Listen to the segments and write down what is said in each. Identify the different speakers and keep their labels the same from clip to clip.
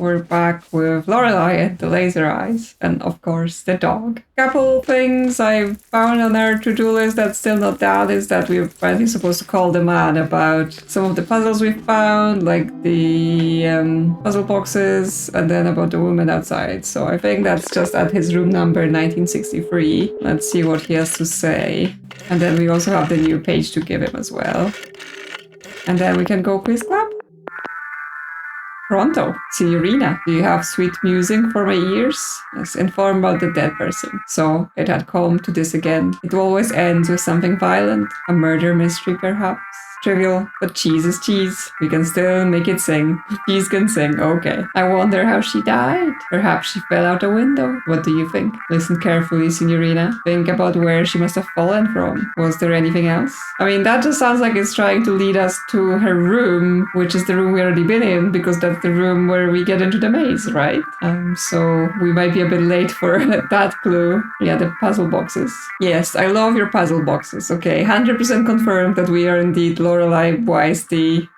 Speaker 1: we're back with Lorelei and the laser eyes, and of course the dog. Couple things I found on our to-do list that's still not done is that we're finally supposed to call the man about some of the puzzles we found, like the puzzle boxes, and then about the woman outside. So I think that's just at his room number 1963. Let's see what he has to say. And then we also have the new page to give him as well. And then we can go quiz club. Pronto, Signorina, do you have sweet music for my ears? Yes, inform about the dead person. So it had come to this again. It always ends with something violent, a murder mystery perhaps. Trivial, but cheese is cheese. We can still make it sing. Cheese can sing, okay. I wonder how she died. Perhaps she fell out a window. What do you think? Listen carefully, Signorina. Think about where she must have fallen from. Was there anything else? I mean, that just sounds like it's trying to lead us to her room, which is the room we already been in, because that's the room where we get into the maze, right? So we might be a bit late for that clue. Yeah, the puzzle boxes. Yes, I love your puzzle boxes. Okay, 100% confirmed that we are indeed Lorelei Weiss, the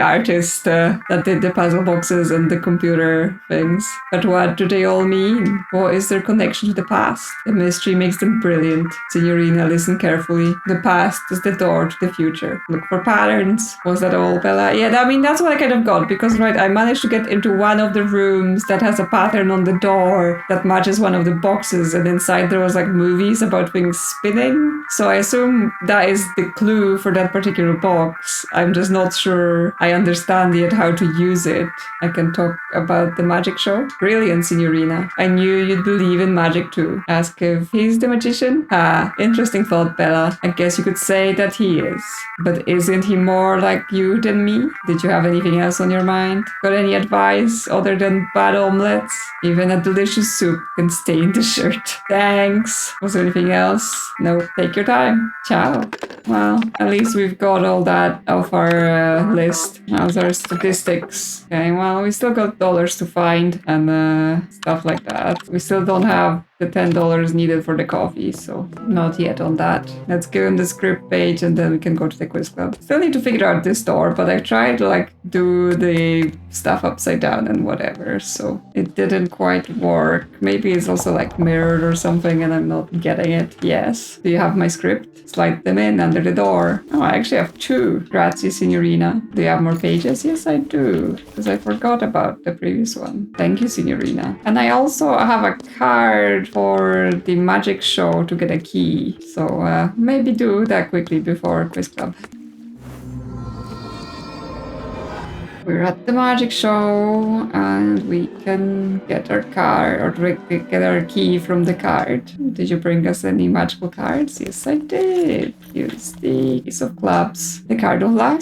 Speaker 1: artist that did the puzzle boxes and the computer things. But what do they all mean? What is their connection to the past? The mystery makes them brilliant. Signorina, listen carefully. The past is the door to the future. Look for patterns. Was that all, Bella? Yeah, I mean, that's what I kind of got, because, right, I managed to get into one of the rooms that has a pattern on the door that matches one of the boxes, and inside there was, like, movies about things spinning. So I assume that is the clue for that particular box. I'm just not sure I understand yet how to use it. I can talk about the magic show. Brilliant, Signorina. I knew you'd believe in magic too. Ask if he's the magician? Ah, interesting thought, Bella. I guess you could say that he is. But isn't he more like you than me? Did you have anything else on your mind? Got any advice other than bad omelets? Even a delicious soup can stain the shirt. Thanks. Was there anything else? No, take your time. Ciao. Well, at least we've got all that off our list. How's our statistics? Okay, well, we still got dollars to find and stuff like that. We still don't have the $10 needed for the coffee, so not yet on that. Let's give him the script page and then we can go to the quiz club. Still need to figure out this door, but I tried to like do the stuff upside down and whatever, so it didn't quite work. Maybe it's also like mirrored or something and I'm not getting it. Yes. Do you have my script? Slide them in under the door. Oh, I actually have 2. Grazie, Signorina. Do you have more pages? Yes, I do, because I forgot about the previous one. Thank you, Signorina. And I also have a card for the magic show to get a key. So maybe do that quickly before quiz club. We're at the magic show and we can get our card or get our key from the card. Did you bring us any magical cards? Yes, I did. Here's the Ace of Clubs, the card of luck.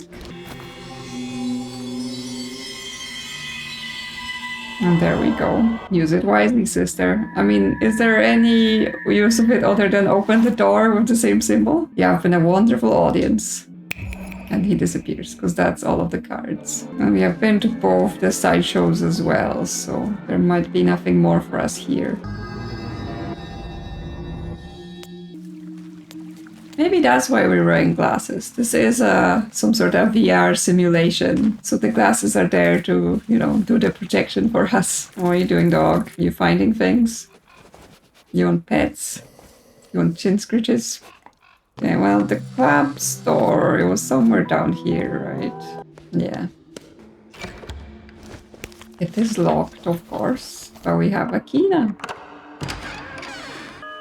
Speaker 1: And there we go. Use it wisely, sister. I mean, is there any use of it other than open the door with the same symbol? You have been a wonderful audience. And he disappears, because that's all of the cards. And we have been to both the sideshows as well, so there might be nothing more for us here. Maybe that's why we're wearing glasses. This is some sort of VR simulation. So the glasses are there to, do the protection for us. What are you doing, dog? Are you finding things? You want pets? You want chin scratches? Okay, well, the club store, it was somewhere down here, right? Yeah. It is locked, of course, but we have a key now.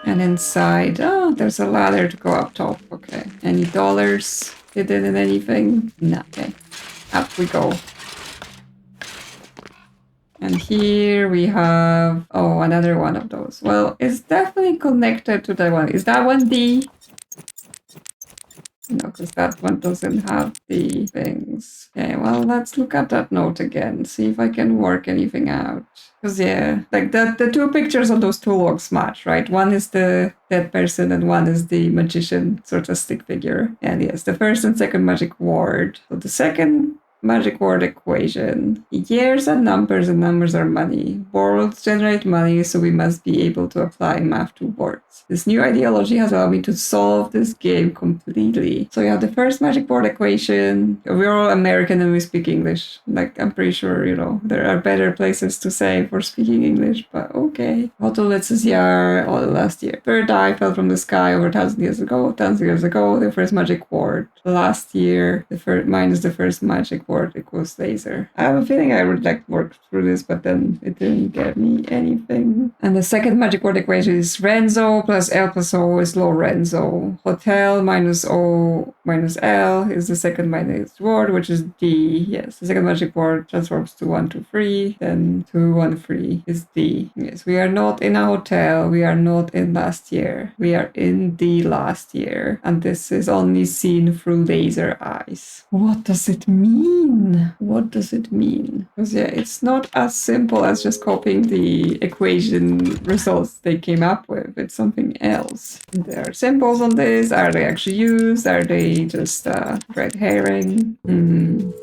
Speaker 1: And inside, there's a ladder to go up top. Okay. Any dollars hidden in anything? No. Okay. Up we go. And here we have, another one of those. Well, it's definitely connected to that one. Is that one D? No, because that one doesn't have the things. Okay, well, let's look at that note again. See if I can work anything out. Because, yeah, like the 2 pictures on those 2 logs match, right? One is the dead person and one is the magician sort of stick figure. And yes, the first and second magic ward. So the second magic word equation. Years are numbers and numbers are money. Worlds generate money, so we must be able to apply math to words. This new ideology has allowed me to solve this game completely. So yeah, the first magic word equation. We're all American and we speak English. Like, I'm pretty sure, there are better places to say for speaking English, but okay. Otto letztes Jahr, or last year. Third eye fell from the sky over 1,000 years ago. 1,000 years ago, the first magic word. Last year, minus the first magic word equals laser. I have a feeling I would work through this, but then it didn't get me anything. And the second magic word equation is Renzo plus L plus O is Lorenzo. Hotel minus O minus L is the second magic word, which is D. Yes, the second magic word transforms to 1, 2, 3. Then 2, 1, 3 is D. Yes, we are not in a hotel. We are not in last year. We are in the last year. And this is only seen through laser eyes. What does it mean? What does it mean? Because yeah, it's not as simple as just copying the equation results they came up with. It's something else. There are symbols on this. Are they actually used? Are they just red herring?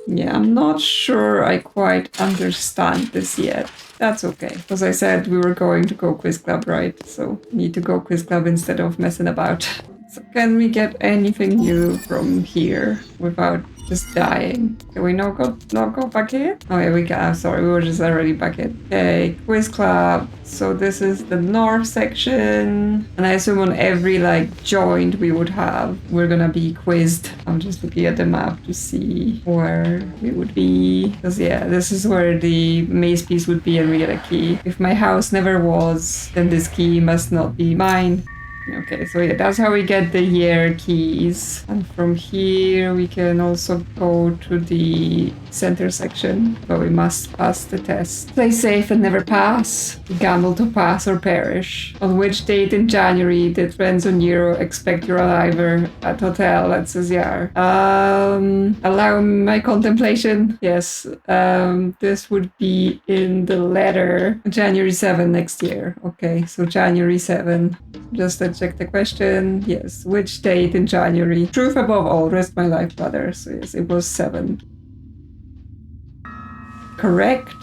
Speaker 1: Yeah, I'm not sure I quite understand this yet. That's okay, because I said we were going to go quiz club, right? So need to go quiz club instead of messing about. So can we get anything new from here without just dying? Can we not go back here? Oh yeah, we can. Sorry, we were just already back in. Okay, quiz club. So this is the north section. And I assume on every joint we would have, we're gonna be quizzed. I'm just looking at the map to see where we would be. Because yeah, this is where the maze piece would be and we get a key. If my house never was, then this key must not be mine. Okay, so yeah, that's how we get the year keys. And from here we can also go to the center section, but we must pass the test. Play safe and never pass. Gamble to pass or perish. On which date in January did Renzo Nero expect your arrival at hotel? That says yeah. Allow my contemplation. Yes, this would be in the letter. January 7 next year. Okay, so January 7. Just to check the question. Yes, which date in January? Truth above all, rest my life, brother. So yes, it was 7. Correct.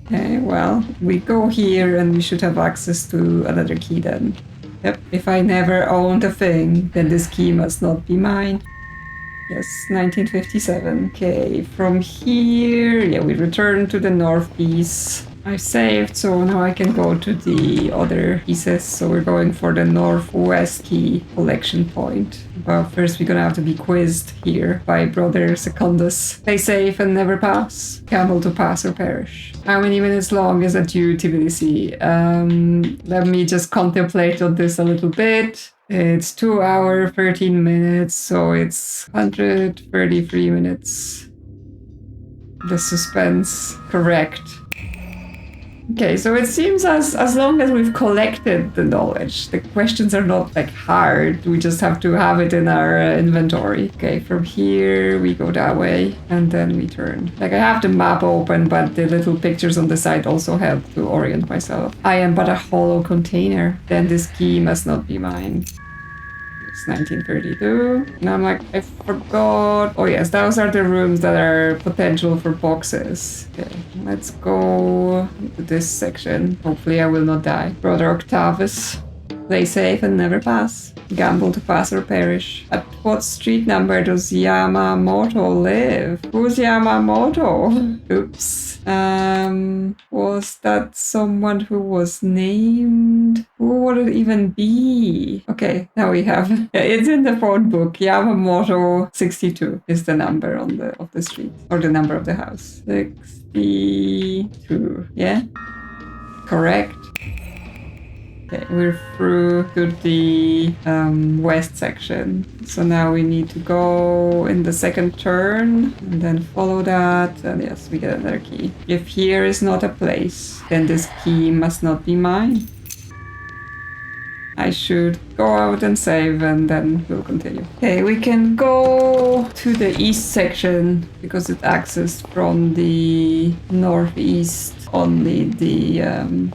Speaker 1: Okay, well, we go here and we should have access to another key then. Yep, if I never owned a thing, then this key must not be mine. Yes, 1957. Okay, from here, yeah, we return to the north piece. I saved, so now I can go to the other pieces. So we're going for the northwest key collection point. But first we're gonna have to be quizzed here by Brother Secundus. Play safe and never pass. Gamble to pass or perish. How many minutes long is that due, Tbilisi? Let me just contemplate on this a little bit. It's 2 hours, 13 minutes, so it's 133 minutes. The suspense, correct. Okay, so it seems as long as we've collected the knowledge, the questions are not hard. We just have to have it in our inventory. Okay, from here we go that way and then we turn. I have the map open, but the little pictures on the side also help to orient myself. I am but a hollow container. Then this key must not be mine. It's 1932. And I'm I forgot. Oh yes, those are the rooms that are potential for boxes. Okay, let's go to this section. Hopefully I will not die. Brother Octavius. Play safe and never pass. Gamble to pass or perish. At what street number does Yamamoto live? Who's Yamamoto? Oops. Was that someone who was named? Who would it even be? Okay, now we have. Yeah, it's in the phone book. Yamamoto 62 is the number of the street or the number of the house. 62. Yeah. Correct. Okay, we're through to the west section. So now we need to go in the second turn and then follow that. And yes, we get another key. If here is not a place, then this key must not be mine. I should go out and save and then we'll continue. Okay, we can go to the east section because it's accessed from the northeast only the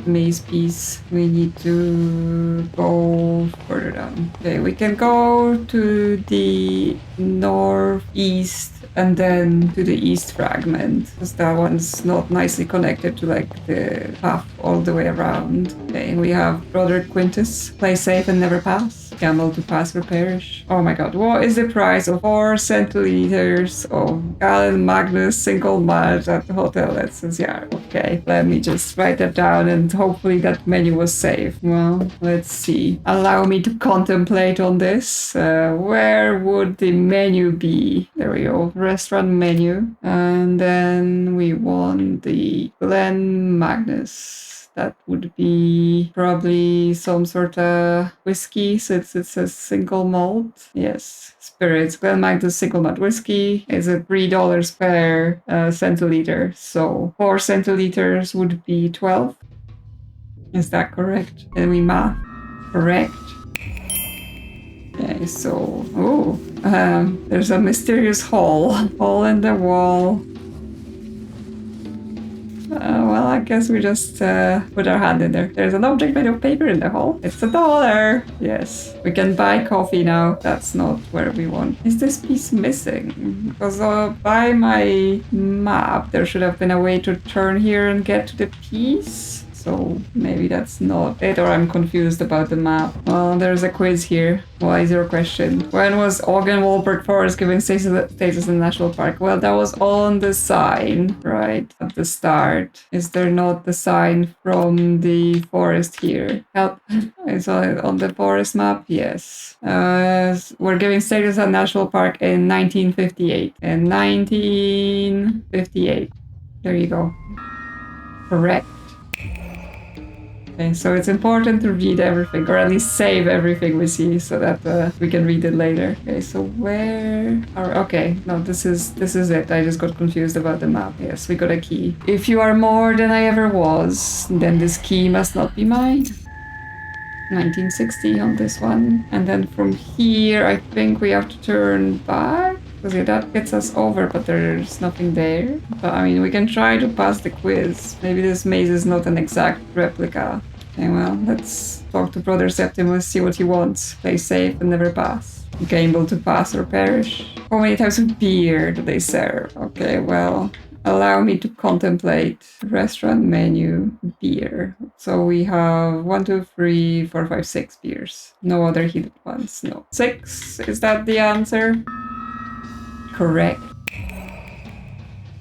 Speaker 1: maze piece. We need to go further down. Okay, we can go to the northeast and then to the east fragment, because that one's not nicely connected to like the path all the way around. Okay, we have Brother Quintus. Play safe and never pass. Gamble to pass or perish. Oh my god, what is the price of 4 centiliters of Galen Magnus single malt at the Hotel Essential? Okay, let me just write that down and hopefully that menu was saved. Well, let's see. Allow me to contemplate on this. Where would the menu be? There we go. Restaurant menu. And then we want the Glen Magnus. That would be probably some sort of whiskey, since it's a single malt. Yes, spirits. Glen Magnus single malt whiskey is at $3 per centiliter. So 4 centiliters would be 12. Is that correct? Did we math? Correct. Okay, so there's a mysterious hole in the wall. Well, I guess we just put our hand in there. There's an object made of paper in the hole. It's $1. Yes. We can buy coffee now. That's not where we want. Is this piece missing? Because by my map, there should have been a way to turn here and get to the piece. So maybe that's not it, or I'm confused about the map. Well, there's a quiz here. What is your question? When was Ogden Walbert Forest given status in the national park? Well, that was on the sign, right, at the start. Is there not the sign from the forest here? Help. Is it on the forest map? Yes. We're giving status at national park in 1958. In 1958. There you go. Correct. Okay, so it's important to read everything, or at least save everything we see, so that we can read it later. Okay, so where are... Okay, no, this is it. I just got confused about the map. Yes, we got a key. If you are more than I ever was, then this key must not be mine. 1960 on this one. And then from here, I think we have to turn back. Because yeah, that gets us over, but there's nothing there. But I mean, we can try to pass the quiz. Maybe this maze is not an exact replica. Okay, well, let's talk to Brother Septimus, see what he wants. Play safe and never pass. Gamble to pass or perish. How many types of beer do they serve? Okay, well, allow me to contemplate. Restaurant menu, beer. So we have 1, 2, 3, 4, 5, 6 beers. No other heated ones, no. 6, is that the answer? Correct.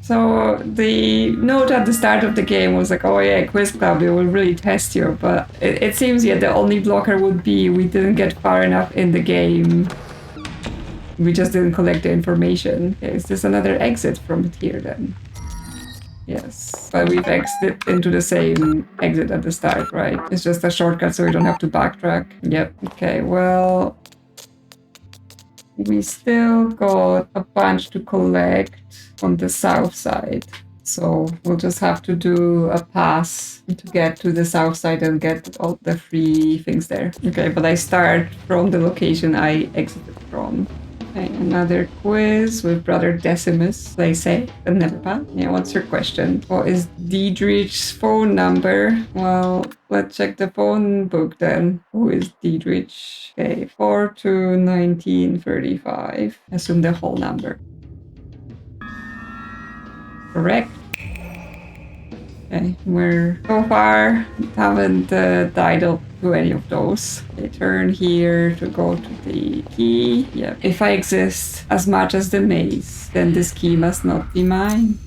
Speaker 1: So the note at the start of the game was like, oh yeah, Quiz Club, it will really test you. But it seems, yeah, the only blocker would be we didn't get far enough in the game. We just didn't collect the information. Okay, is this another exit from here then? Yes, but we've exited into the same exit at the start, right? It's just a shortcut so we don't have to backtrack. Yep, okay, well... We still got a bunch to collect on the south side. So we'll just have to do a pass to get to the south side and get all the free things there. Okay, but I start from the location I exited from. Okay, another quiz with Brother Decimus. Play safe and never pass. Yeah, what's your question? What is Diedrich's phone number? Well, let's check the phone book then. Who is Diedrich? Okay, 421935. Assume the whole number. Correct. Okay, we're so far haven't died up to any of those. Okay, turn here to go to the key. Yeah, if I exist as much as the maze, then this key must not be mine.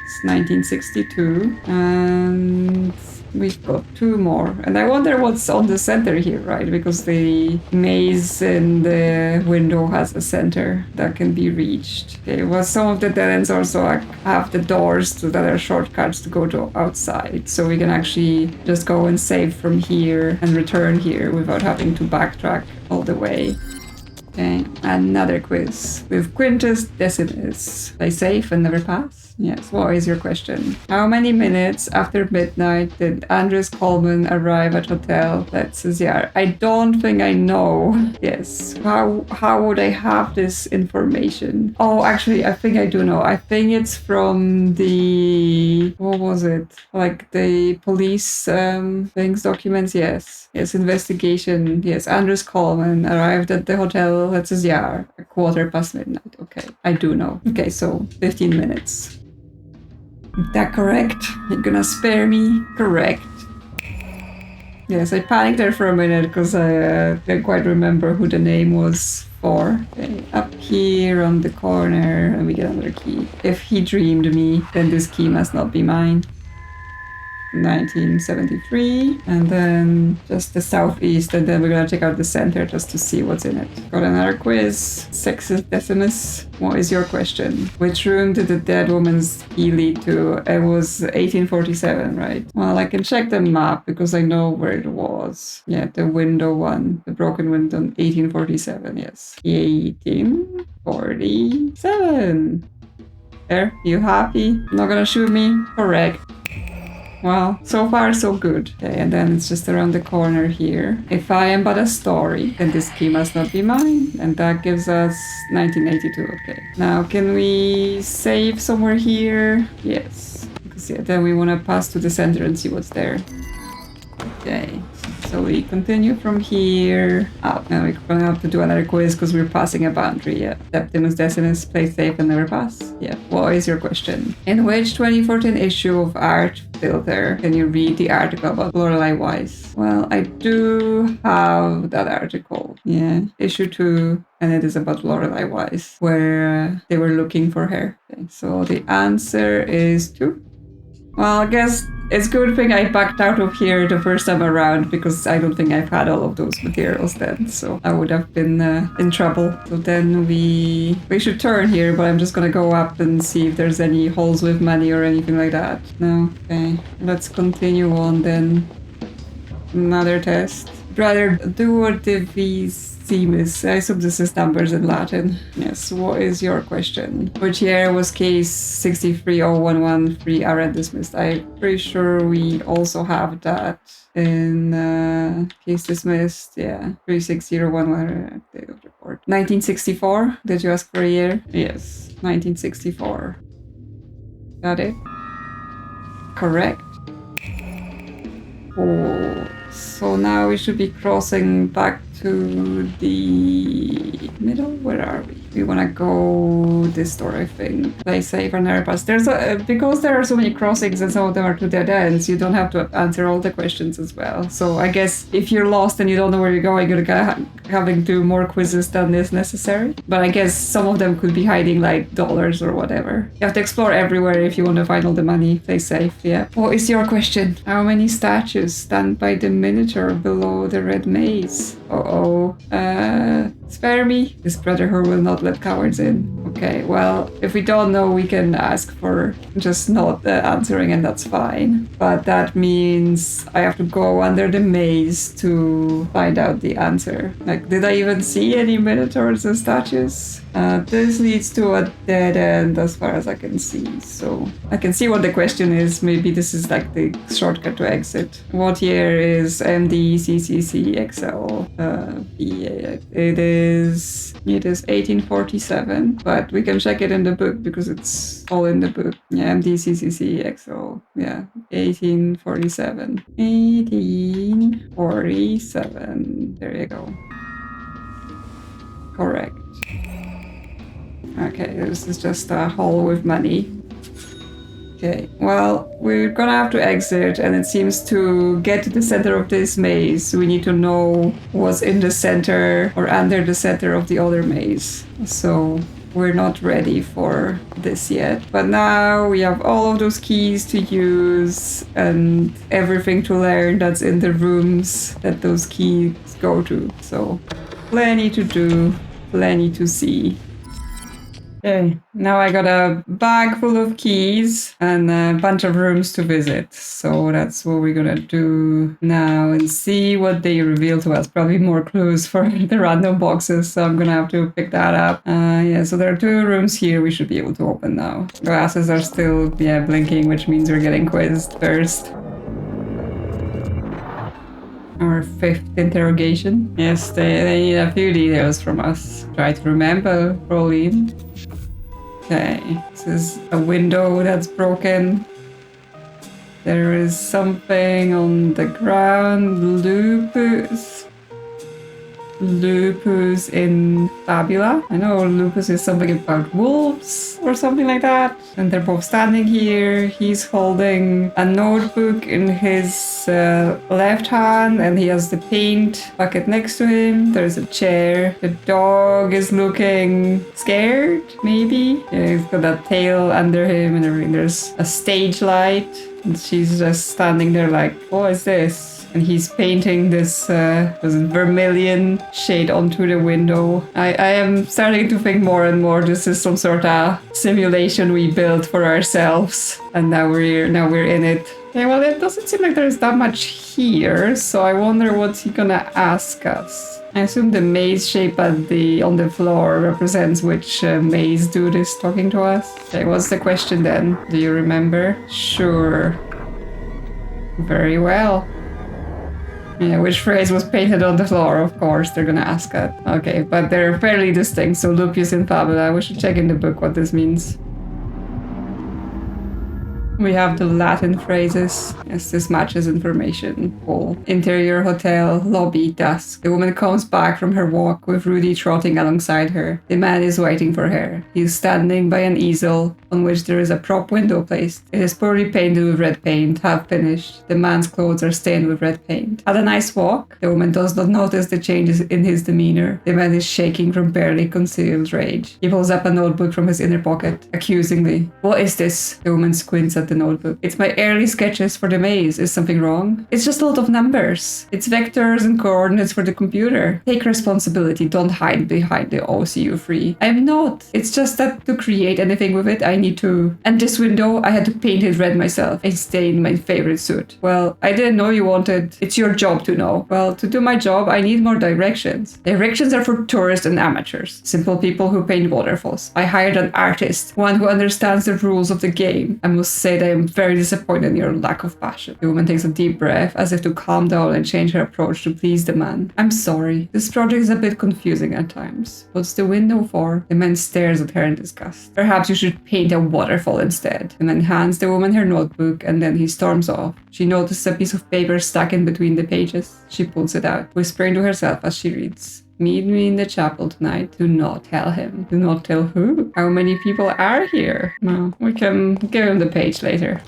Speaker 1: It's 1962, and we've got 2 more. And I wonder what's on the center here, right? Because the maze in the window has a center that can be reached. Okay, well, some of the dead ends also have the doors that are shortcuts to go to outside. So we can actually just go and save from here and return here without having to backtrack all the way. Okay, another quiz with Quintus Decimus. Play safe and never pass. Yes, what is your question? How many minutes after midnight did Andres Coleman arrive at Hotel Let's I don't think I know. Yes, how would I have this information? Oh, actually, I think I do know. I think it's from the, what was it? Like the police things, documents, yes. Yes, investigation. Yes, Andres Coleman arrived at the Hotel Let's at midnight. Okay, I do know. Okay, so 15 minutes. Is that correct? You're gonna spare me? Correct. Yes, I panicked there for a minute because I didn't quite remember who the name was for. Okay, up here on the corner, and we get another key. If he dreamed me, then this key must not be mine. 1973, and then just the southeast, and then we're gonna check out the center just to see what's in it. Got another quiz. Sexus Decimus. What is your question? Which room did the dead woman's key lead to? It was 1847, right? Well, I can check the map because I know where it was. Yeah, the window one, the broken window, 1847. Yes, 1847. There, you happy? Not gonna shoot me? Correct. Well, so far so good. Okay, and then it's just around the corner here. If I am but a story, then this key must not be mine. And that gives us 1982. Okay. Now, can we save somewhere here? Yes. Because yeah, then we want to pass to the center and see what's there. Okay. So we continue from here. Oh, now we're gonna have to do another quiz because we're passing a boundary. Yeah. Septimus Decimus, play safe and never pass. Yeah. What is your question? In which 2014 issue of Art Filter can you read the article about Lorelei Weiss? Well, I do have that article. Yeah. Issue 2. And it is about Lorelei Weiss, where they were looking for her. Okay. So the answer is 2. Well, I guess it's a good thing I backed out of here the first time around because I don't think I've had all of those materials then, so I would have been in trouble. So then we should turn here, but I'm just gonna go up and see if there's any holes with money or anything like that. No? Okay. Let's continue on then. Another test. Rather duo divis. I assume this is numbers in Latin. Yes, what is your question? Which year was case 63011 RN dismissed? I'm pretty sure we also have that in case dismissed. Yeah, 36011 date of report. 1964? Did you ask for a year? Yes, 1964. Got it? Correct. Oh, so now we should be crossing back to the middle. Where are we? We want to go this door, I think. Play safe and never pass. There's because there are so many crossings and some of them are to dead ends, you don't have to answer all the questions as well. So I guess if you're lost and you don't know where you're going, you're gonna having to do more quizzes than is necessary. But I guess some of them could be hiding like dollars or whatever. You have to explore everywhere if you want to find all the money. Play safe, yeah. What is your question? How many statues stand by the miniature below the red maze? Spare me. This brotherhood will not let cowards in. Okay, well, if we don't know, we can ask for just not answering, and that's fine. But that means I have to go under the maze to find out the answer. Like, did I even see any minotaurs and statues? This leads to a dead end as far as I can see. So I can see what the question is. Maybe this is like the shortcut to exit. What year is MDCCCXL? It is 1847, but we can check it in the book because it's all in the book. Yeah, MDCCCXL. Yeah, 1847. 1847. There you go. Correct. Okay, this is just a hole with money. Okay, well, we're gonna have to exit, and it seems to get to the center of this maze, we need to know what's in the center or under the center of the other maze. So we're not ready for this yet. But now we have all of those keys to use and everything to learn that's in the rooms that those keys go to. So plenty to do, plenty to see. Okay, now I got a bag full of keys and a bunch of rooms to visit. So that's what we're gonna do now and see what they reveal to us. Probably more clues for the random boxes, so I'm gonna have to pick that up. Yeah, so there are 2 rooms here we should be able to open now. Glasses are still, blinking, which means we're getting quizzed first. Our 5th interrogation. Yes, they need a few details from us. Try to remember, Pauline. Okay, this is a window that's broken. There is something on the ground. Lupus in Fabula. I know lupus is something about wolves or something like that. And they're both standing here. He's holding a notebook in his left hand and he has the paint bucket next to him. There's a chair. The dog is looking scared, maybe. Yeah, he's got a tail under him and everything. There's a stage light. And she's just standing there like, what is this? And he's painting this vermilion shade onto the window. I am starting to think more and more this is some sort of simulation we built for ourselves, and now we're in it. Okay, well, it doesn't seem like there's that much here, so I wonder what's he gonna ask us. I assume the maze shape on the floor represents which maze dude is talking to us. Okay, what's the question then? Do you remember? Sure. Very well. Yeah, which phrase was painted on the floor? Of course, they're gonna ask that. Okay, but they're fairly distinct, so lupus in fabula. We should check in the book what this means. We have the Latin phrases. Yes, this matches information. Hall. Interior hotel, lobby, dusk. The woman comes back from her walk with Rudy trotting alongside her. The man is waiting for her. He is standing by an easel on which there is a prop window placed. It is poorly painted with red paint, half finished. The man's clothes are stained with red paint. Had a nice walk? The woman does not notice the changes in his demeanor. The man is shaking from barely concealed rage. He pulls up a notebook from his inner pocket, accusingly. What is this? The woman squints at the notebook. It's my early sketches for the maze. Is something wrong? It's just a lot of numbers. It's vectors and coordinates for the computer. Take responsibility. Don't hide behind the OCU free. I'm not. It's just that to create anything with it, I need to. And this window, I had to paint it red myself and stain my favorite suit. Well, I didn't know you wanted. It's your job to know. Well, to do my job, I need more directions. Directions are for tourists and amateurs. Simple people who paint waterfalls. I hired an artist, one who understands the rules of the game. I must say that I am very disappointed in your lack of passion. The woman takes a deep breath, as if to calm down and change her approach to please the man. I'm sorry. This project is a bit confusing at times. What's the window for? The man stares at her in disgust. Perhaps you should paint a waterfall instead. The man hands the woman her notebook and then he storms off. She notices a piece of paper stuck in between the pages. She pulls it out, whispering to herself as she reads. Meet me in the chapel tonight. Do not tell him. Do not tell who? How many people are here? Well, we can give him the page later.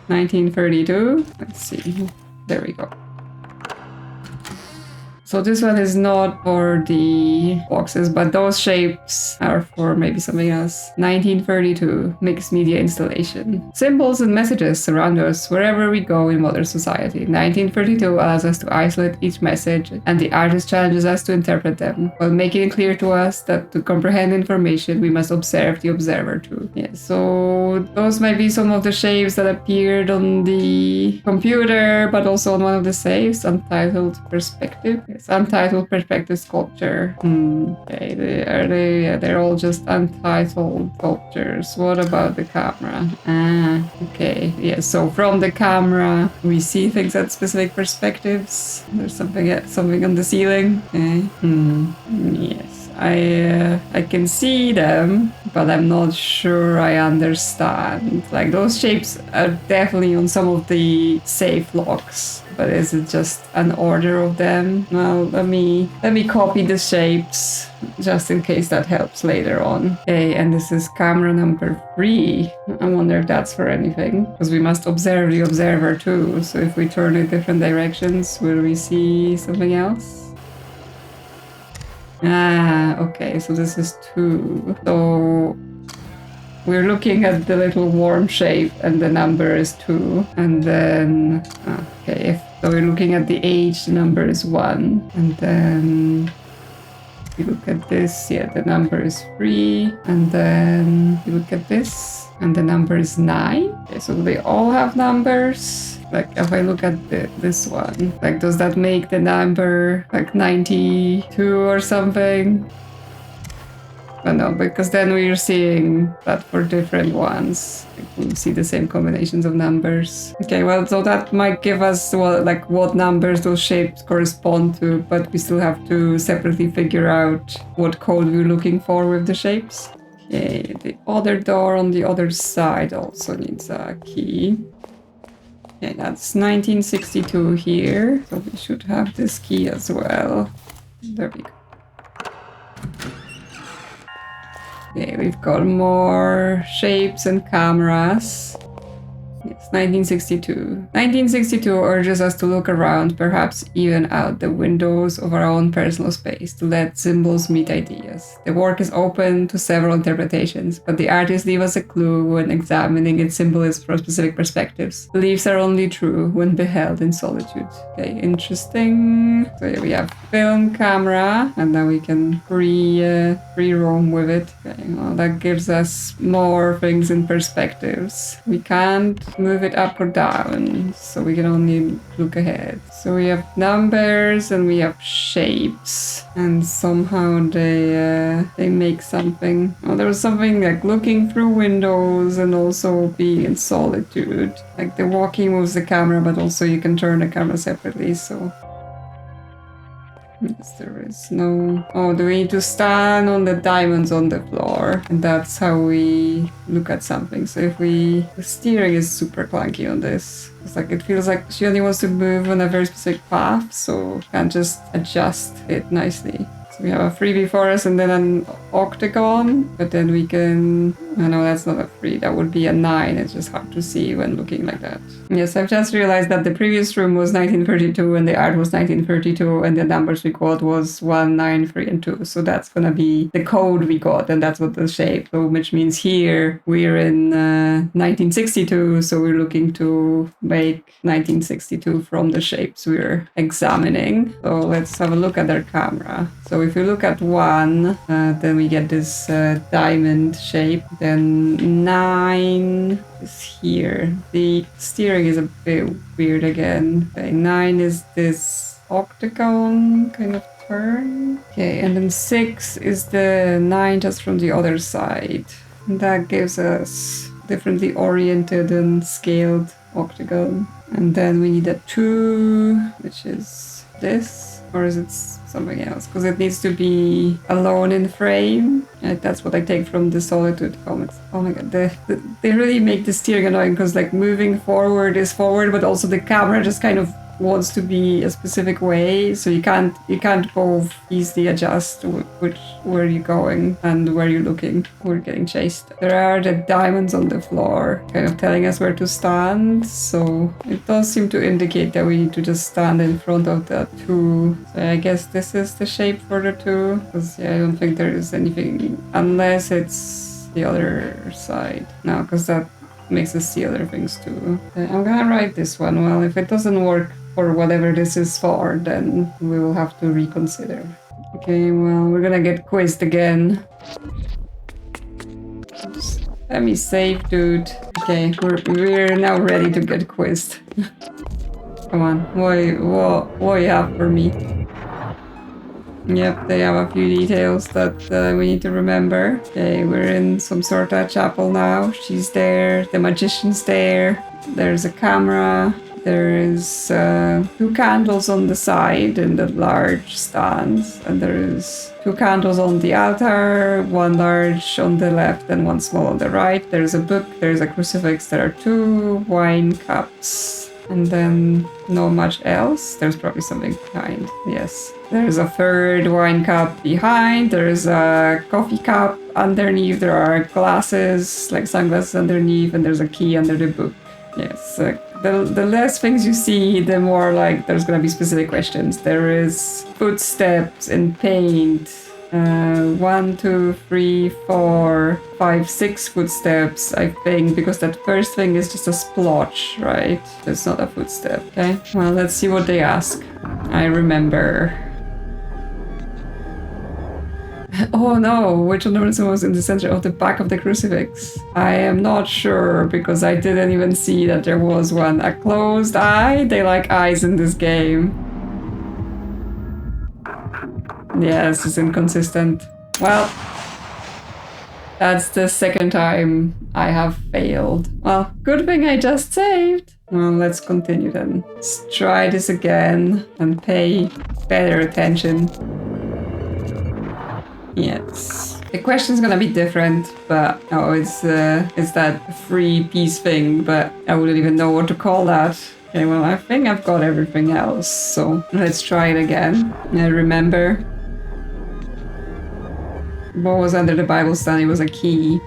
Speaker 1: 1932. Let's see. There we go. So this one is not for the boxes, but those shapes are for maybe something else. 1932, mixed media installation. Symbols and messages surround us wherever we go in modern society. 1932 allows us to isolate each message, and the artist challenges us to interpret them, while making it clear to us that to comprehend information, we must observe the observer too. Yeah, so those might be some of the shapes that appeared on the computer, but also on one of the safes, untitled Perspective. It's untitled perspective sculpture. Okay, they're all just untitled sculptures. What about the camera? Okay. Yeah, so from the camera we see things at specific perspectives. There's something on the ceiling. Okay. Yes. I can see them, but I'm not sure I understand. Like, those shapes are definitely on some of the safe locks. But is it just an order of them? Well, let me copy the shapes just in case that helps later on. Okay, and this is camera number 3. I wonder if that's for anything, because we must observe the observer too. So if we turn in different directions, will we see something else? Okay, so this is 2. So we're looking at the little worm shape and the number is 2. And then, okay, so we're looking at the age, the number is 1. And then If you look at this, yeah, the number is 3. And then you look at this, and the number is 9. Okay, so they all have numbers. Like, if I look at this one, like, does that make the number like 92 or something? But no, because then we're seeing that for different ones. Like, we see the same combinations of numbers. Okay, well, so that might give us, well, like, what numbers those shapes correspond to, but we still have to separately figure out what code we're looking for with the shapes. Okay, the other door on the other side also needs a key. Okay, that's 1962 here, so we should have this key as well. There we go. Okay, we've got more shapes and cameras. Yes, 1962. 1962 urges us to look around, perhaps even out the windows of our own personal space, to let symbols meet ideas. The work is open to several interpretations, but the artists leave us a clue when examining its symbolism from specific perspectives. Beliefs are only true when beheld in solitude. Okay, interesting. So yeah, we have film camera, and then we can free roam with it. Okay, well, that gives us more things in perspectives. We can't move it up or down, so we can only look ahead. So we have numbers and we have shapes, and somehow they make something. Oh, there was something like looking through windows and also being in solitude. Like the walking moves the camera, but also you can turn the camera separately, so... Yes, there is no... Oh, do we need to stand on the diamonds on the floor? And that's how we look at something. So if we... The steering is super clunky on this. It's like, it feels like she only wants to move on a very specific path, so can't just adjust it nicely. So we have a 3 before us and then an octagon, but then we can... Oh, no, that's not a 3, that would be a 9. It's just hard to see when looking like that. Yes, I've just realized that the previous room was 1932 and the art was 1932 and the numbers we got was 1, 9, 3, and 2. So that's gonna be the code we got, and that's what the shape. So which means here we're in 1962, so we're looking to make 1962 from the shapes we're examining. So let's have a look at their camera. So if you look at 1, then we get this diamond shape. Then 9 is here. The steering is a bit weird again. Okay, 9 is this octagon kind of turn. Okay, and then 6 is the 9 just from the other side. And that gives us differently oriented and scaled octagon. And then we need a 2, which is this. Or is it something else? Because it needs to be alone in frame. That's what I take from the Solitude comments. Oh my god, they really make the steering annoying, because like moving forward is forward, but also the camera just kind of wants to be a specific way, so you can't both easily adjust where you're going and where you're looking. We're getting chased. There are the diamonds on the floor, kind of telling us where to stand, so it does seem to indicate that we need to just stand in front of the 2. So I guess this is the shape for the 2, because yeah, I don't think there is anything, unless it's the other side. No, because that makes us see other things too. I'm gonna write this one. Well, if it doesn't work for whatever this is for, then we will have to reconsider. Okay, well, we're gonna get quizzed again. Just let me save, dude. Okay, we're now ready to get quizzed. Come on, what you have for me? Yep, they have a few details that we need to remember. Okay, we're in some sort of chapel now. She's there, the magician's there, there's a camera, there is 2 candles on the side in the large stands, and there is 2 candles on the altar, 1 large on the left and 1 small on the right. There's a book, there's a crucifix, there are 2 wine cups, and then not much else. There's probably something behind, yes. There's a 3rd wine cup behind, there's a coffee cup underneath, there are glasses, like sunglasses underneath, and there's a key under the book. Yes, the less things you see, the more like there's gonna be specific questions. There is footsteps in paint. 1, 2, 3, 4, 5, 6 footsteps, I think, because that first thing is just a splotch, right? It's not a footstep, okay? Well, let's see what they ask. I remember. Oh no, which ornament was in the center of the back of the crucifix? I am not sure because I didn't even see that there was one. A closed eye? They like eyes in this game. Yes, it's inconsistent. Well, that's the second time I have failed. Well, good thing I just saved. Well, let's continue then. Let's try this again and pay better attention. Yes. The question's gonna be different, but oh, it's that free piece thing, but I wouldn't even know what to call that. Okay, well, I think I've got everything else, so let's try it again. I remember what was under the Bible stand. It was a key.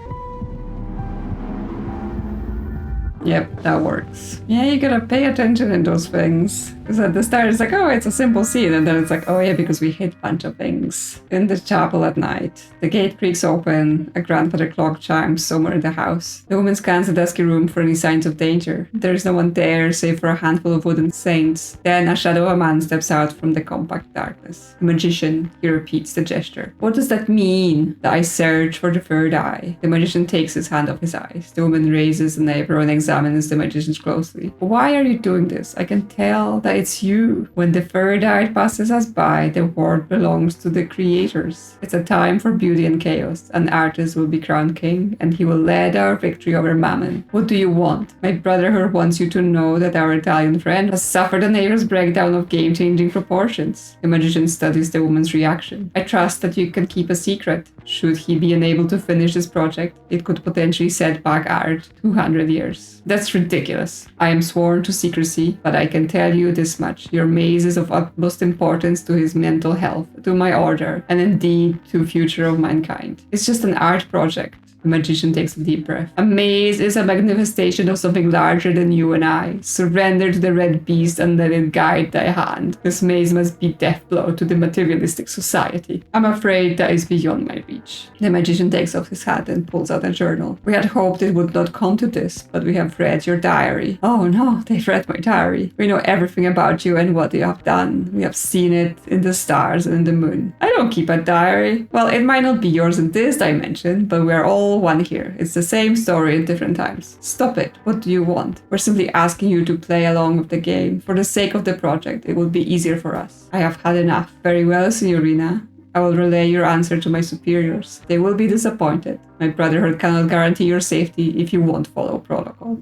Speaker 1: Yep, that works. Yeah, you gotta pay attention in those things. Because at the start it's like, oh, it's a simple scene. And then it's like, oh yeah, because we hit a bunch of things. In the chapel at night, the gate creaks open. A grandfather clock chimes somewhere in the house. The woman scans the dusky room for any signs of danger. There is no one there save for a handful of wooden saints. Then a shadow of a man steps out from the compact darkness. The magician, he repeats the gesture. What does that mean? The eyes search for the third eye. The magician takes his hand off his eyes. The woman raises an eyebrow and examines the magician closely. Why are you doing this? I can tell that it's you. When the third eye passes us by, the world belongs to the creators. It's a time for beauty and chaos. An artist will be crowned king, and he will lead our victory over Mammon. What do you want? My brotherhood wants you to know that our Italian friend has suffered a nervous breakdown of game-changing proportions. The magician studies the woman's reaction. I trust that you can keep a secret. Should he be unable to finish this project, it could potentially set back art 200 years. That's ridiculous. I am sworn to secrecy, but I can tell you this much. Your maze is of utmost importance to his mental health, to my order, and indeed to the future of mankind. It's just an art project. The magician takes a deep breath. A maze is a manifestation of something larger than you and I. Surrender to the red beast and let it guide thy hand. This maze must be death blow to the materialistic society. I'm afraid that is beyond my reach. The magician takes off his hat and pulls out a journal. We had hoped it would not come to this, but we have read your diary. Oh no, they've read my diary. We know everything about you and what you have done. We have seen it in the stars and in the moon. I don't keep a diary. Well, it might not be yours in this dimension, but we are all one here. It's the same story in different times. Stop it. What do you want? We're simply asking you to play along with the game. For the sake of the project, it will be easier for us. I have had enough. Very well, Signorina. I will relay your answer to my superiors. They will be disappointed. My brotherhood cannot guarantee your safety if you won't follow protocol.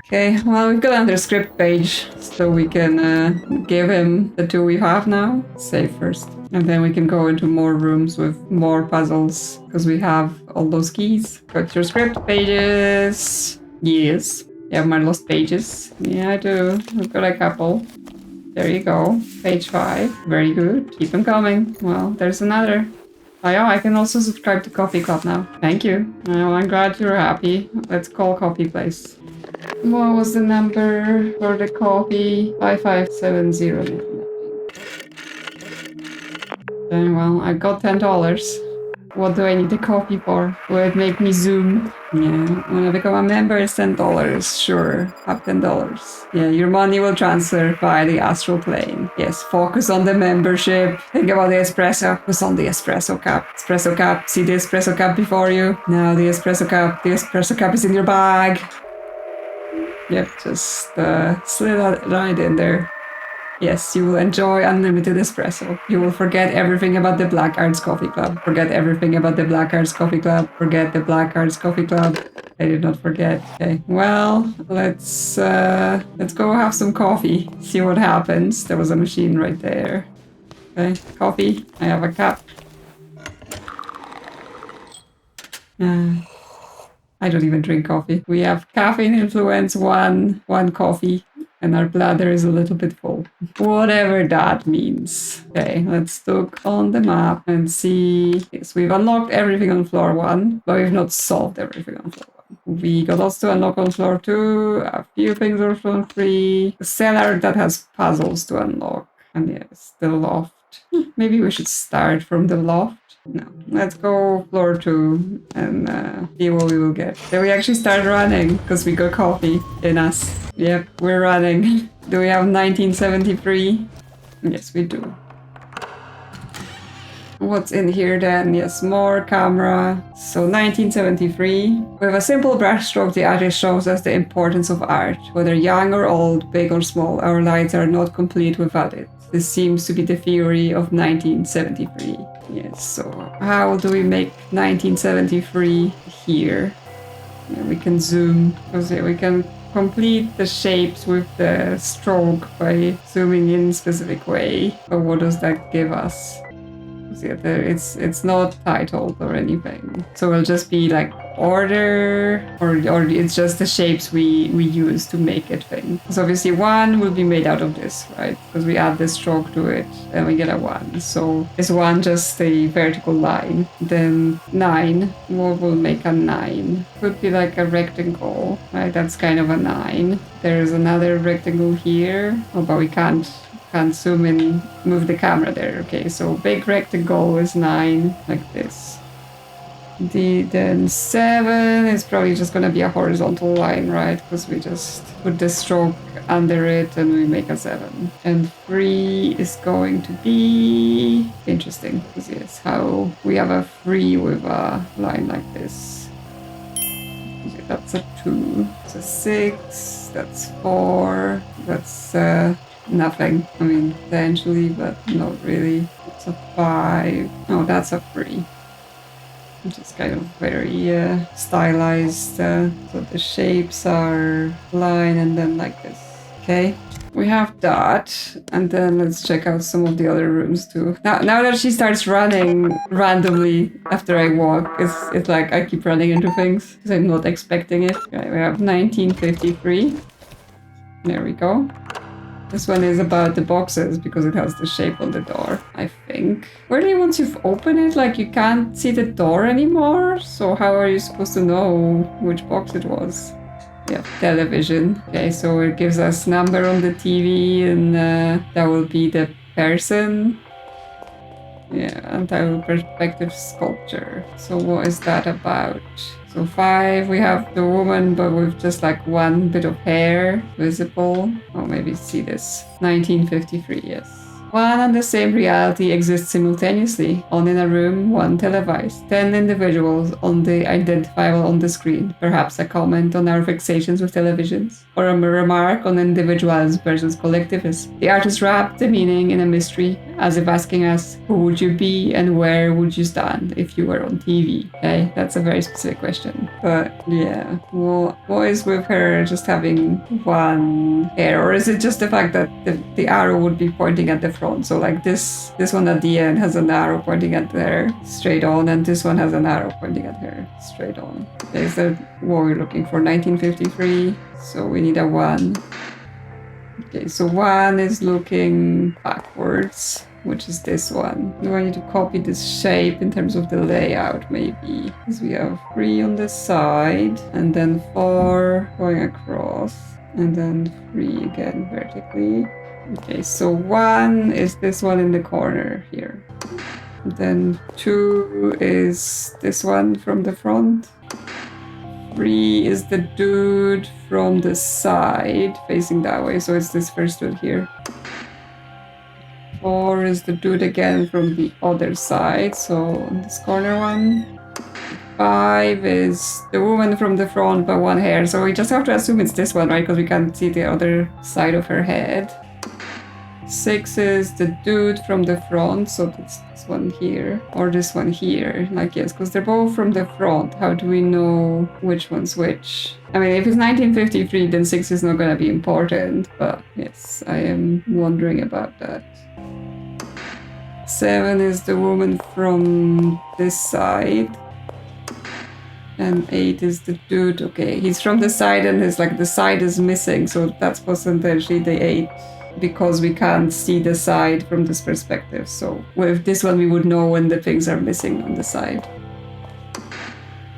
Speaker 1: Okay, well, we've got another script page, so we can give him the two we have now. Save first. And then we can go into more rooms with more puzzles, because we have all those keys. Got your script pages. Yes. You have my lost pages. Yeah, I do. We've got a couple. There you go. Page 5. Very good. Keep them coming. Well, there's another. Oh, yeah, I can also subscribe to Coffee Club now. Thank you. Well, I'm glad you're happy. Let's call Coffee Place. What was the number for the coffee? 5570. Okay, well, I got $10. What do I need the coffee for? Will it make me zoom? Yeah, when I become a member, it's $10. Sure, have $10. Yeah, your money will transfer via the astral plane. Yes, focus on the membership. Think about the espresso. Focus on the espresso cup. Espresso cup. See the espresso cup before you? Now the espresso cup. The espresso cup is in your bag. Yep, just slid it right in there. Yes, you will enjoy unlimited espresso. You will forget everything about the Black Arts Coffee Club. Forget everything about the Black Arts Coffee Club. Forget the Black Arts Coffee Club. I did not forget. Okay, well, let's go have some coffee. See what happens. There was a machine right there. Okay, coffee. I have a cup. I don't even drink coffee. We have caffeine influence, one coffee, and our bladder is a little bit full. Whatever that means. Okay, let's look on the map and see. Yes, we've unlocked everything on floor 1, but we've not solved everything on floor 1. We got lots to unlock on floor 2, a few things on floor 3, a cellar that has puzzles to unlock, and yes, the loft. Maybe we should start from the loft. No, let's go floor 2 and see what we will get. Then we actually start running because we got coffee in us. Yep, we're running. Do we have 1973? Yes, we do. What's in here then? Yes, more camera. So 1973. With a simple brushstroke, the artist shows us the importance of art. Whether young or old, big or small, our lives are not complete without it. This seems to be the theory of 1973. Yes, so how do we make 1973 here? Yeah, we can zoom, because we can complete the shapes with the stroke by zooming in a specific way. But what does that give us? Yeah, it's not titled or anything, so it'll just be like order, or it's just the shapes we use to make it thing. So obviously 1 will be made out of this, right? Because we add the stroke to it and we get a 1. So is 1 just a vertical line? Then 9, what will make a 9? Could be like a rectangle, right? That's kind of a 9. There's another rectangle here, oh, but we can't zoom in, move the camera there. Okay, so big rectangle is 9, like this. Then 7 is probably just gonna be a horizontal line, right? Because we just put the stroke under it and we make a 7. And 3 is going to be interesting, because yes, how we have a 3 with a line like this. Okay, that's a 2. It's a 6. That's 4. That's nothing. I mean, potentially, but not really. It's a 5. No, that's a 3. Which is kind of very stylized. So the shapes are line and then like this. Okay, we have that, and then let's check out some of the other rooms too. Now that she starts running randomly after I walk, it's like I keep running into things because I'm not expecting it. Okay, we have 1953. There we go. This one is about the boxes because it has the shape on the door, I think. Really, once you've opened it, like you can't see the door anymore. So how are you supposed to know which box it was? Yeah, television. Okay, so it gives us number on the TV, and that will be the person. Yeah, anti perspective sculpture. So what is that about? So 5, we have the woman, but with just like 1 bit of hair visible. Oh, maybe see this. 1953, yes. One and the same reality exists simultaneously, on in a room, one televised. 10 individuals only identifiable on the screen. Perhaps a comment on our fixations with televisions, or a remark on individualism versus collectivism. The artist wrapped the meaning in a mystery, as if asking us, who would you be and where would you stand if you were on TV? Okay, that's a very specific question. But yeah, well, what is with her just having 1 hair? Or is it just the fact that the arrow would be pointing at the front? So like this one at the end has an arrow pointing at her straight on, and this one has an arrow pointing at her straight on. Okay, is that what we're looking for? 1953. So we need a 1. Okay, so 1 is looking backwards, which is this one. Do I need to copy this shape in terms of the layout, maybe? Because we have 3 on the side, and then 4 going across, and then 3 again vertically. Okay, so 1 is this one in the corner here. Then 2 is this one from the front. 3 is the dude from the side, facing that way, so it's this first dude here. 4 is the dude again from the other side, so this corner one. 5 is the woman from the front but 1 hair, so we just have to assume it's this one, right? Because we can't see the other side of her head. 6 is the dude from the front, so that's this one here, or this one here, like yes, because they're both from the front. How do we know which one's which? I mean, if it's 1953, then 6 is not going to be important, but yes, I am wondering about that. 7 is the woman from this side, and 8 is the dude. Okay, he's from the side and his like the side is missing, so that's potentially the 8. Because we can't see the side from this perspective. So with this one, we would know when the things are missing on the side.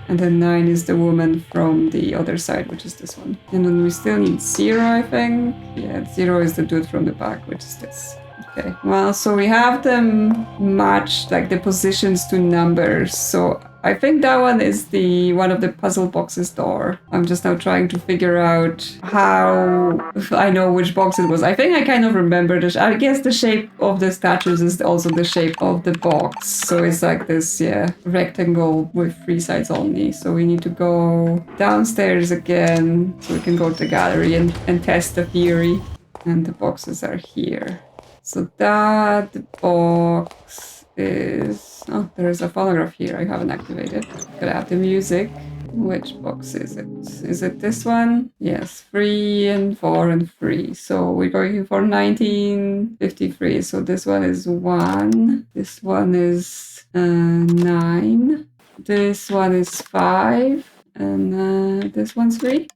Speaker 1: And then 9 is the woman from the other side, which is this one. And then we still need 0, I think. Yeah, 0 is the dude from the back, which is this. Okay, well, so we have them matched, like the positions to numbers. So I think that one is the one of the puzzle boxes door. I'm just now trying to figure out how I know which box it was. I think I kind of remember I guess the shape of the statues is also the shape of the box. So it's like this, yeah, rectangle with 3 sides only. So we need to go downstairs again so we can go to the gallery and test the theory. And the boxes are here. So that box is... Oh, there is a phonograph here I haven't activated. Gotta have the music. Which box is it? Is it this one? Yes, 3 and 4 and 3. So we're going for 1953. So this one is 1. This one is 9. This one is 5. And this one's 3.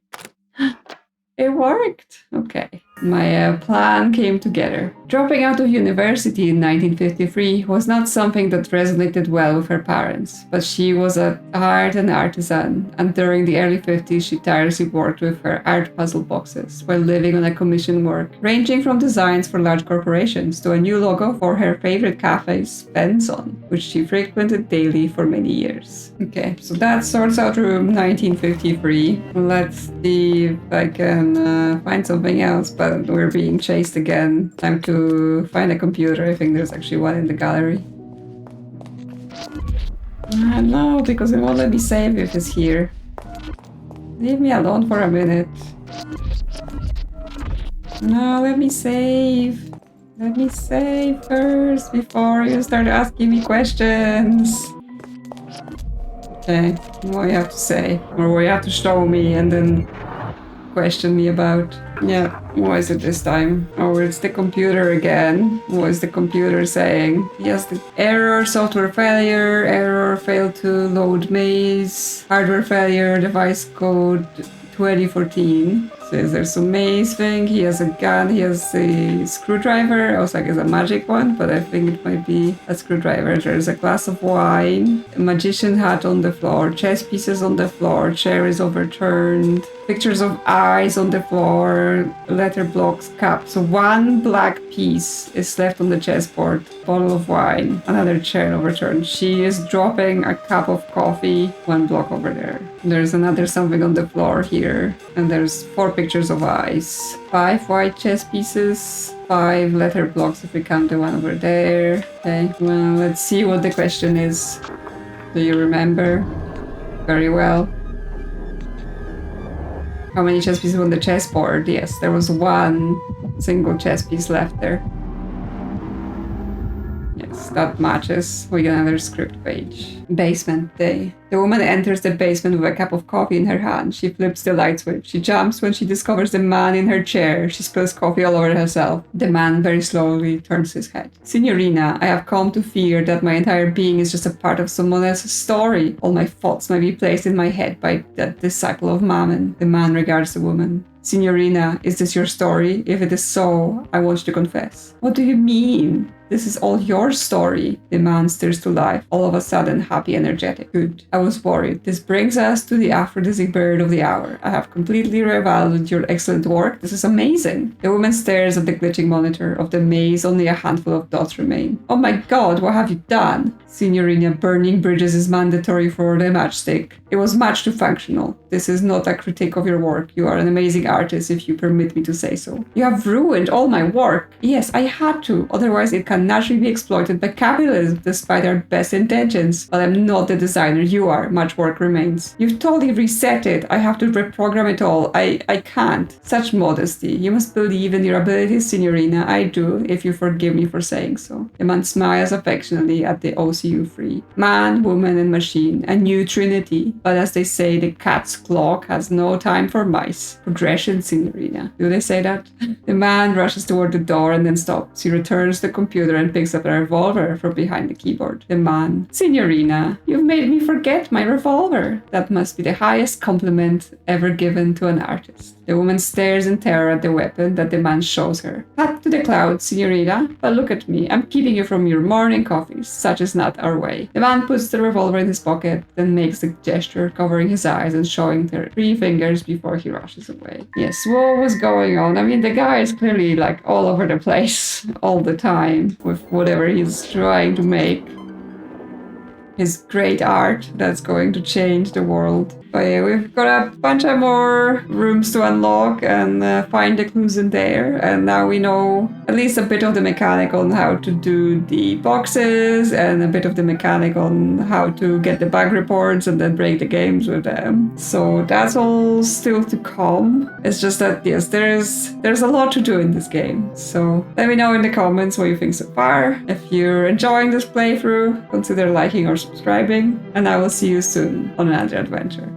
Speaker 1: It worked. Okay. My plan came together. Dropping out of university in 1953 was not something that resonated well with her parents, but she was at heart an artisan, and during the early 50s she tirelessly worked with her art puzzle boxes while living on a commission work, ranging from designs for large corporations to a new logo for her favorite cafe's Benson, which she frequented daily for many years. Okay, so that sorts out room 1953. Let's see if I can find something else, but we're being chased again. Time to find a computer. I think there's actually one in the gallery. No, because it won't let me save if it's here. Leave me alone for a minute. No, let me save. Let me save first before you start asking me questions. Okay, what you have to say, or what you have to show me and then question me about. Yeah, what is it this time? Oh, it's the computer again. What is the computer saying? Yes, the error, software failure, error, failed to load maze, hardware failure, device code 2014. Says there's a maze thing, he has a gun, he has a screwdriver. I was like, it's a magic one, but I think it might be a screwdriver. There's a glass of wine, a magician hat on the floor, chess pieces on the floor, chair is overturned, pictures of eyes on the floor, letter blocks, cup. So one black piece is left on the chessboard, bottle of wine, another chair overturned. She is dropping a cup of coffee, one block over there. There's another something on the floor here, and there's 4 pictures of eyes, 5 white chess pieces, 5 letter blocks if we count the one over there. Okay, well, let's see what the question is. Do you remember? Very well. How many chess pieces on the chessboard? Yes, there was 1 single chess piece left there. Yes, that matches. We get another script page. Basement day. The woman enters the basement with a cup of coffee in her hand. She flips the light switch. She jumps when she discovers the man in her chair. She spills coffee all over herself. The man very slowly turns his head. Signorina, I have come to fear that my entire being is just a part of someone else's story. All my thoughts might be placed in my head by that disciple of Mammon. The man regards the woman. Signorina, is this your story? If it is so, I want you to confess. What do you mean? This is all your story. The man stirs to life, all of a sudden happy, energetic. Good. I was worried. This brings us to the aphrodisiac bird of the hour. I have completely revalued your excellent work. This is amazing. The woman stares at the glitching monitor. Of the maze, only a handful of dots remain. Oh my god, what have you done? Signorina, burning bridges is mandatory for the matchstick. It was much too functional. This is not a critique of your work. You are an amazing artist, if you permit me to say so. You have ruined all my work. Yes, I had to. Otherwise, it can naturally be exploited by capitalism despite our best intentions. But I'm not the designer you are. Much work remains. You've totally reset it. I have to reprogram it all. I can't. Such modesty. You must believe in your abilities, Signorina. I do, if you forgive me for saying so. The man smiles affectionately at the OCU3. Man, woman, and machine. A new trinity. But as they say, the cat's clock has no time for mice. Progression, Signorina. Do they say that? The man rushes toward the door and then stops. He returns the computer computer and picks up a revolver from behind the keyboard. The man, Signorina, you've made me forget my revolver. That must be the highest compliment ever given to an artist. The woman stares in terror at the weapon that the man shows her. Hat to the clouds, Signorina, but look at me. I'm keeping you from your morning coffees. Such is not our way. The man puts the revolver in his pocket, then makes a gesture covering his eyes and showing the 3 fingers before he rushes away. Yes, what was going on? I mean, the guy is clearly like all over the place all the time with whatever he's trying to make. His great art that's going to change the world. But yeah, we've got a bunch of more rooms to unlock and find the clues in there. And now we know at least a bit of the mechanic on how to do the boxes and a bit of the mechanic on how to get the bug reports and then break the games with them. So that's all still to come. It's just that, yes, there's a lot to do in this game. So let me know in the comments what you think so far. If you're enjoying this playthrough, consider liking or subscribing. And I will see you soon on another adventure.